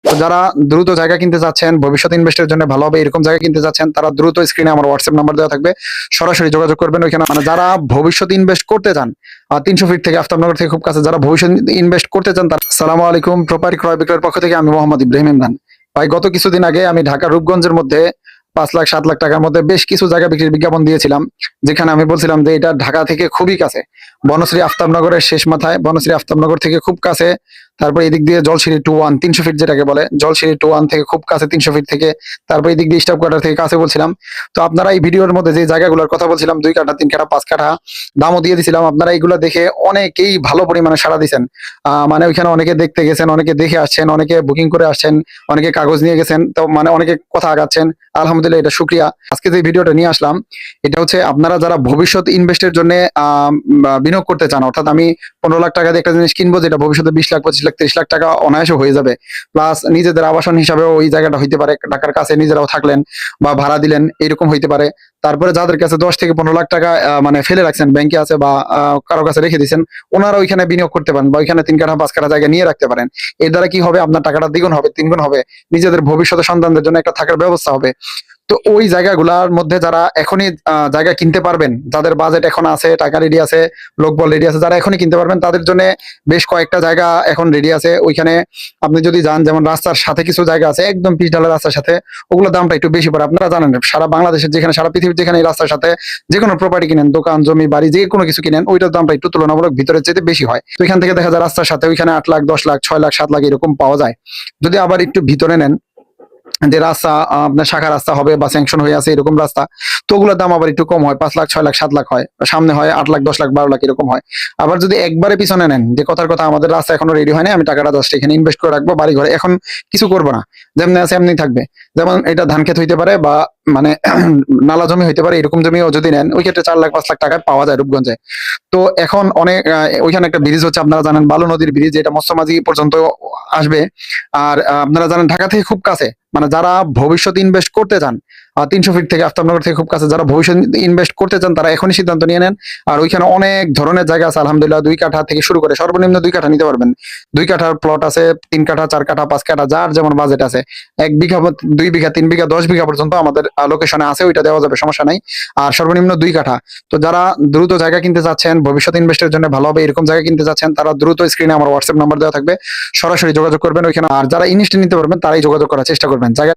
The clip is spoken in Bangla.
তো যারা দ্রুত জায়গা কিনতে চাচ্ছেন, ভবিষ্যৎ ইনভেস্টের জন্য ভালো হবে এরকম জায়গা কিনতে চাচ্ছেন, তারা দ্রুত স্ক্রিনে আমার হোয়াটসঅ্যাপ নাম্বার দেওয়া থাকবে, সরাসরি যোগাযোগ করবেন। ওইখানে মানে যারা ভবিষ্যৎ ইনভেস্ট করতে চান 300 ফিট থেকে আফতাবনগর থেকে খুব কাছে, যারা ভবিষ্যৎ ইনভেস্ট করতে চান তারা আসসালামু আলাইকুম। প্রপার্টি ক্রয় বিক্রয়ের পক্ষ থেকে আমি মোহাম্মদ ইব্রাহিম ইমরান। ভাই গত কিছুদিন আগে আমি ঢাকা রূপগঞ্জের মধ্যে 5 লাখ 7 লাখ টাকার মধ্যে বেশ কিছু জায়গা বিক্রির বিজ্ঞাপন দিয়েছিলাম, যেখানে আমি বলছিলাম যে এটা ঢাকা থেকে খুবই কাছে, বনশ্রী আফতাবনগরের শেষ মাথায়, বনশ্রী আফতাবনগর থেকে খুব কাছে। তারপর এদিক দিয়ে জলসিঁড়ি 2-1 300 ফিট যেটাকে বলে, জলসিঁড়ি 2-1 থেকে খুব কাছে 300 ফিট থেকে। তারপর এদিক দিয়ে স্টাফ কোয়ার্টার থেকে কাছে বলছিলাম। তো আপনারা এই ভিডিওর মধ্যে যে জায়গাগুলোর কথা বলছিলাম, 2 কাঠা 3 কাঠা 5 কাঠা দামও দিয়ে দিছিলাম, আপনারা এইগুলো দেখে অনেকেই ভালো পরিমাণে সাড়া দিচ্ছেন। মানে ওইখানে অনেকে দেখতে গেছেন, অনেকে দেখে আসছেন, অনেকে বুকিং করে আসছেন, অনেকে কাগজ নিয়ে গেছেন, তো মানে অনেকে কথা আগাচ্ছেন। আলহামদুলিল্লাহ, এটা শুক্রিয়া। আজকে যে ভিডিওটা নিয়ে আসলাম এটা হচ্ছে আপনারা যারা ভবিষ্যৎ ইনভেস্টের জন্য বিনিয়োগ করতে চান, অর্থাৎ আমি 15 লাখ টাকা দিয়ে একটা জিনিস কিনবো যেটা ভবিষ্যতে 20 লাখ 25 লাখ 30 লাখ টাকা অনায়াসে হয়ে যাবে, প্লাস নিজেদের আবাসন হিসাবেও ওই জায়গাটা হইতে পারে, ঢাকার কাছে নিজেরাও থাকলেন বা ভাড়া দিলেন, এরকম হইতে পারে। তারপরে যাদের কাছে 10 থেকে 15 লাখ টাকা মানে ফেলে রাখছেন, ব্যাংকে আছে বা কারো কাছে রেখে দিয়েছেন, ওনারা ওইখানে বিনিয়োগ করতে পারেন বা ওইখানে 3 কাঠা 5 কাঠা জায়গা নিয়ে রাখতে পারেন। এর দ্বারা কি হবে, আপনার টাকাটা দ্বিগুণ হবে, তিনগুণ হবে, নিজেদের ভবিষ্যতে সন্তানদের জন্য একটা থাকার ব্যবস্থা হবে। তো ওই জায়গাগুলোর মধ্যে যারা এখনই জায়গা কিনতে পারবেন, যাদের বাজেট এখন আছে, টাকা রেডি আছে, লোকবল রেডি আছে, যারা এখনই কিনতে পারবেন তাদের জন্য বেশ কয়েকটা জায়গা এখন রেডি আছে। ওইখানে আপনি যদি যান, যেমন রাস্তার সাথে কিছু জায়গা আছে একদম পিচ ঢালা রাস্তার সাথে, ওগুলোর দামটা একটু বেশি পড়ে। আপনারা জানেন সারা বাংলাদেশের যেখানে, সারা পৃথিবীর যেখানে এই রাস্তার সাথে যে কোনো প্রপার্টি কিনেন, দোকান জমি বাড়ি যে কোনো কিছু কিনেন, ওইটার দামটা একটু তুলনামূলক ভিতরের চাইতে বেশি হয়। তো এখান থেকে দেখা যায় রাস্তার সাথে ওইখানে 8 লাখ 10 লাখ 6 লাখ 7 লাখ এরকম পাওয়া যায়। যদি আবার একটু ভিতরে নেন, যে রাস্তা আপনার শাখা রাস্তা হবে বা স্যাংশন হয়ে আছে এরকম রাস্তা, তো ওগুলোর দাম আবার একটু কম হয়, 5 লাখ 6 লাখ 7 লাখ হয়, সামনে হয় 8 লাখ 10 লাখ 12 লাখ এরকম হয়। আবার যদি একবারে পিছনে নেন, যে কথার কথা আমাদের রাস্তা এখনো রেডি হয় না, আমি টাকাটা জাস্ট এখানে ইনভেস্ট করে রাখবো, বাড়ি ঘরে এখন কিছু করবো না, যেমনি আছে এমনি থাকবে। যেমন এটা ধান ক্ষেত হইতে পারে বা মানে নালা জমি হইতে পারে, এরকম জমিও যদি নেন ওই ক্ষেত্রে 4 লাখ 5 লাখ টাকায় পাওয়া যায় রূপগঞ্জে। তো এখন অনেক ওইখানে একটা ব্রিজ হচ্ছে, আপনারা জানেন বালু নদীর ব্রিজ, এটা মৎস্যমাঝি পর্যন্ত আসবে। আর আপনারা জানেন ঢাকা থেকে খুব কাছে, মানে যারা ভবিষ্যৎ ইনভেস্ট করতে চান 300 ফিট থেকে আফতাবনগর থেকে খুব কাছে, যারা ভবিষ্যৎ ইনভেস্ট করতে চান তারা এখনই সিদ্ধান্ত নিয়ে নেন। আর ওইখানে অনেক ধরনের জায়গা আছে আলহামদুলিল্লাহ, 2 কাঠা থেকে শুরু করে সর্বনিম্ন 2 কাঠা নিতে পারবেন। 2 কাঠার প্লট আছে, 3 কাঠা 4 কাঠা 5 কাঠা, যার যেমন বাজেট আছে। 1 বিঘা 2 বিঘা 3 বিঘা 10 বিঘা পর্যন্ত আমাদের লোকেশনে আছে, ওইটা দেওয়া যাবে, সমস্যা নাই। আর সর্বনিম্ন 2 কাঠা। তো যারা দ্রুত জায়গা কিনতে চাচ্ছেন, ভবিষ্যৎ ইনভেস্টের জন্য ভালো হবে এরকম জায়গা কিনতে চাচ্ছেন, তারা দ্রুত স্ক্রিনে আমার হোয়াটসঅ্যাপ নাম্বার দেওয়া থাকবে, সরাসরি যোগাযোগ করবেন ওইখানে। আর যারা ইনস্ট্যান্ট নিতে পারবেন তারাই যোগাযোগ করার চেষ্টা করবেন। জায়গা